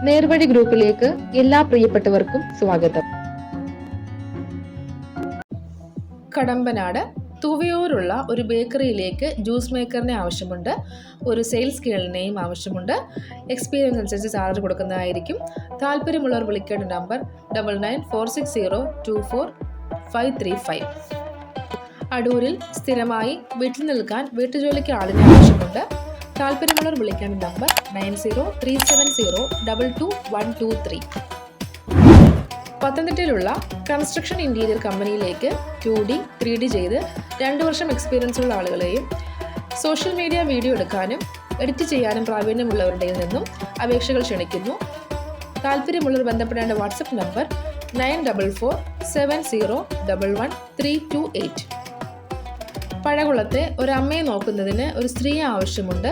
നേർവഴി ഗ്രൂപ്പിലേക്ക് എല്ലാ പ്രിയപ്പെട്ടവർക്കും സ്വാഗതം. കടമ്പനാട് തൂവയൂരുള്ള ഒരു ബേക്കറിയിലേക്ക് ജ്യൂസ് മേക്കറിനെ ആവശ്യമുണ്ട്. ഒരു സെയിൽസ് ഗേളിനെയും ആവശ്യമുണ്ട്. എക്സ്പീരിയൻസ് അനുസരിച്ച് സാലറി കൊടുക്കുന്നതായിരിക്കും. താല്പര്യമുള്ളവർ വിളിക്കേണ്ട നമ്പർ 9946024535. അടൂരിൽ സ്ഥിരമായി വീട്ടിൽ നിൽക്കാൻ വീട്ടുജോലിക്ക് ആളിനെ ആവശ്യമുണ്ട്. താല്പര്യമുള്ളവർ വിളിക്കേണ്ട നമ്പർ 9037022123. പത്തനംതിട്ടയിലുള്ള കൺസ്ട്രക്ഷൻ ഇൻറ്റീരിയർ കമ്പനിയിലേക്ക് 2D 3D ചെയ്ത് 2 വർഷം എക്സ്പീരിയൻസ് ഉള്ള ആളുകളെയും സോഷ്യൽ മീഡിയ വീഡിയോ എടുക്കാനും എഡിറ്റ് ചെയ്യാനും പ്രാവീണ്യമുള്ളവരുടെ നിന്നും അപേക്ഷകൾ ക്ഷണിക്കുന്നു. താല്പര്യമുള്ളവർ ബന്ധപ്പെടേണ്ട വാട്സപ്പ് നമ്പർ 9447011328. പഴകുളത്തെ ഒരമ്മയെ നോക്കുന്നതിന് ഒരു സ്ത്രീയെ ആവശ്യമുണ്ട്.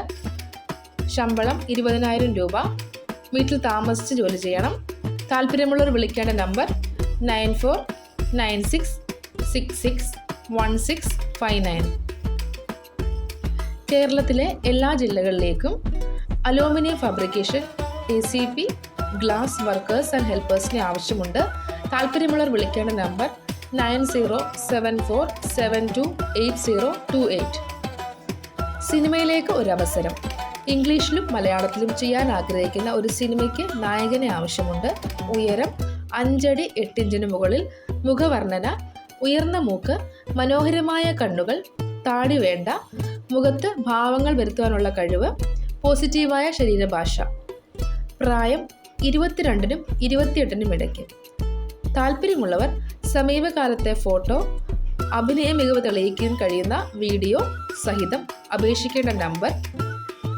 ശമ്പളം 20,000 രൂപ. വീട്ടിൽ താമസിച്ച് ജോലി ചെയ്യണം. താല്പര്യമുള്ളവർ വിളിക്കേണ്ട നമ്പർ 9496661659. കേരളത്തിലെ എല്ലാ ജില്ലകളിലേക്കും aluminium fabrication, ACP, glass workers and ഹെൽപ്പേഴ്സിനെ ആവശ്യമുണ്ട്. താല്പര്യമുള്ളവർ വിളിക്കേണ്ട നമ്പർ 9074728028. സിനിമയിലേക്ക് ഒരു അവസരം. ഇംഗ്ലീഷിലും മലയാളത്തിലും ചെയ്യാൻ ആഗ്രഹിക്കുന്ന ഒരു സിനിമയ്ക്ക് നായകനെ ആവശ്യമുണ്ട്. ഉയരം 5 അടി 8 ഇഞ്ചിന് മുകളിൽ, മുഖവർണ്ണന, ഉയർന്ന മൂക്ക്, മനോഹരമായ കണ്ണുകൾ, താടി വേണ്ട, മുഖത്ത് ഭാവങ്ങൾ വരുത്തുവാനുള്ള കഴിവ്, പോസിറ്റീവായ ശരീരഭാഷ. പ്രായം 22-നും 28-നും ഇടയ്ക്ക്. താല്പര്യമുള്ളവർ സമീപകാലത്തെ ഫോട്ടോ, അഭിനയ മികവ് തെളിയിക്കാൻ കഴിയുന്ന വീഡിയോ സഹിതം അപേക്ഷിക്കേണ്ട നമ്പർ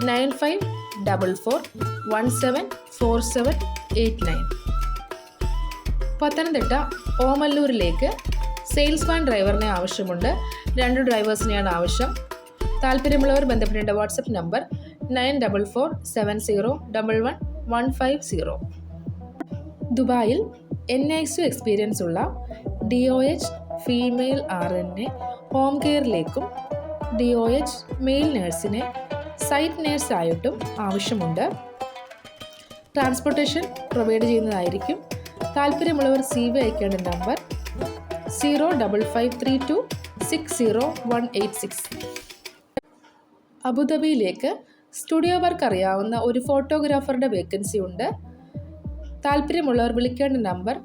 9544174789. പത്തനംതിട്ട ഓമല്ലൂരിലേക്ക് സെയിൽസ്മാൻ ഡ്രൈവറിനെ ആവശ്യമുണ്ട്. 2 ഡ്രൈവേഴ്സിനെയാണ് ആവശ്യം. താല്പര്യമുള്ളവർ ബന്ധപ്പെടേണ്ട വാട്സപ്പ് നമ്പർ 9447011150. ദുബായിൽ NICU എക്സ്പീരിയൻസ് ഉള്ള DOH ഫീമെയിൽ RNനെ ഹോം കെയറിലേക്കും DOH മെയിൽ നഴ്സിനെ സൈറ്റ് നേഴ്സായിട്ടും ആവശ്യമുണ്ട്. ട്രാൻസ്പോർട്ടേഷൻ പ്രൊവൈഡ് ചെയ്യുന്നതായിരിക്കും. താല്പര്യമുള്ളവർ CV അയക്കേണ്ട നമ്പർ 05532600186. അബുദാബിയിലേക്ക് സ്റ്റുഡിയോ വർക്ക് അറിയാവുന്ന ഒരു ഫോട്ടോഗ്രാഫറുടെ വേക്കൻസി ഉണ്ട്. താല്പര്യമുള്ളവർ വിളിക്കേണ്ട നമ്പർ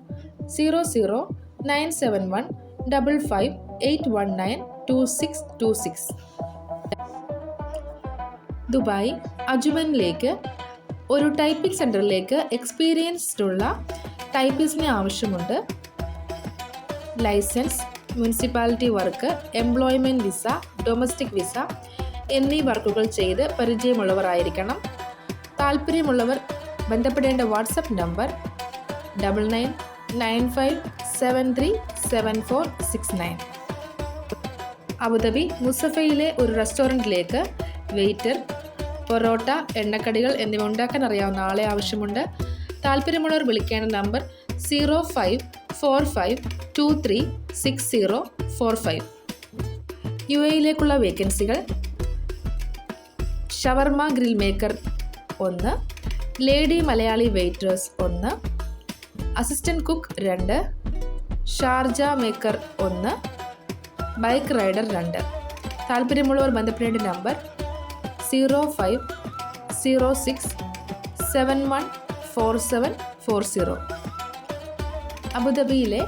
009715581922626. ദുബായ് അജുമനിലേക്ക് ഒരു ടൈപ്പിംഗ് സെൻറ്ററിലേക്ക് എക്സ്പീരിയൻസ്ഡ് ഉള്ള ടൈപ്പിസ്റ്റിനെ ആവശ്യമുണ്ട്. Licence, municipality work, employment visa, domestic visa എന്നീ വർക്കുകൾ ചെയ്ത് പരിചയമുള്ളവരായിരിക്കണം. താല്പര്യമുള്ളവർ ബന്ധപ്പെടേണ്ട വാട്സപ്പ് നമ്പർ 9995737469. അബുദാബി മുസഫയിലെ ഒരു റെസ്റ്റോറൻറ്റിലേക്ക് വെയിറ്റർ, പൊറോട്ട, എണ്ണക്കടികൾ എന്നിവ ഉണ്ടാക്കാൻ അറിയാവുന്ന ആളെ ആവശ്യമുണ്ട്. താല്പര്യമുള്ളവർ വിളിക്കേണ്ട നമ്പർ 0545236045. UAEയിലേക്കുള്ള വേക്കൻസികൾ: shawarma grill maker 1, lady Malayali waiters 1, assistant cook 2, Sharjah maker 1, bike rider 2. താല്പര്യമുള്ളവർ ബന്ധപ്പെടേണ്ട നമ്പർ 0506714740. അബുദാബിയിലെ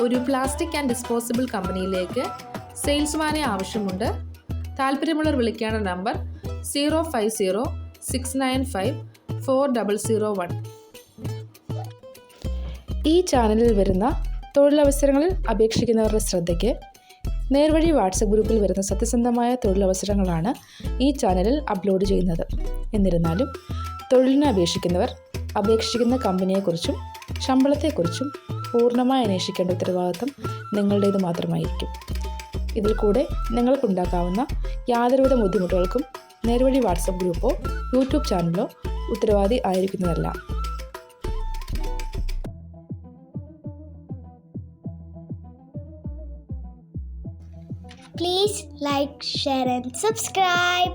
ഒരു പ്ലാസ്റ്റിക് ആൻഡ് ഡിസ്പോസിബിൾ കമ്പനിയിലേക്ക് സെയിൽസ്മാനെ ആവശ്യമുണ്ട്. താല്പര്യമുള്ളവർ വിളിക്കേണ്ട നമ്പർ 0506954001. ഈ ചാനലിൽ വരുന്ന തൊഴിലവസരങ്ങളിൽ അപേക്ഷിക്കുന്നവരുടെ ശ്രദ്ധയ്ക്ക് നേർവഴി വാട്സപ്പ് ഗ്രൂപ്പിൽ വരുന്ന സത്യസന്ധമായ തൊഴിലവസരങ്ങളാണ് ഈ ചാനലിൽ അപ്ലോഡ് ചെയ്യുന്നത്. എന്നിരുന്നാലും തൊഴിലിന് അപേക്ഷിക്കുന്നവർ അപേക്ഷിക്കുന്ന കമ്പനിയെക്കുറിച്ചും ശമ്പളത്തെക്കുറിച്ചും പൂർണ്ണമായി അന്വേഷിക്കേണ്ട ഉത്തരവാദിത്തം നിങ്ങളുടേത് മാത്രമായിരിക്കും. ഇതിൽ കൂടെ നിങ്ങൾക്കുണ്ടാക്കാവുന്ന യാതൊരുവിധ ബുദ്ധിമുട്ടുകൾക്കും നേർവഴി വാട്സപ്പ് ഗ്രൂപ്പോ യൂട്യൂബ് ചാനലോ ഉത്തരവാദി ആയിരിക്കുന്നതല്ല. Please like, share and subscribe.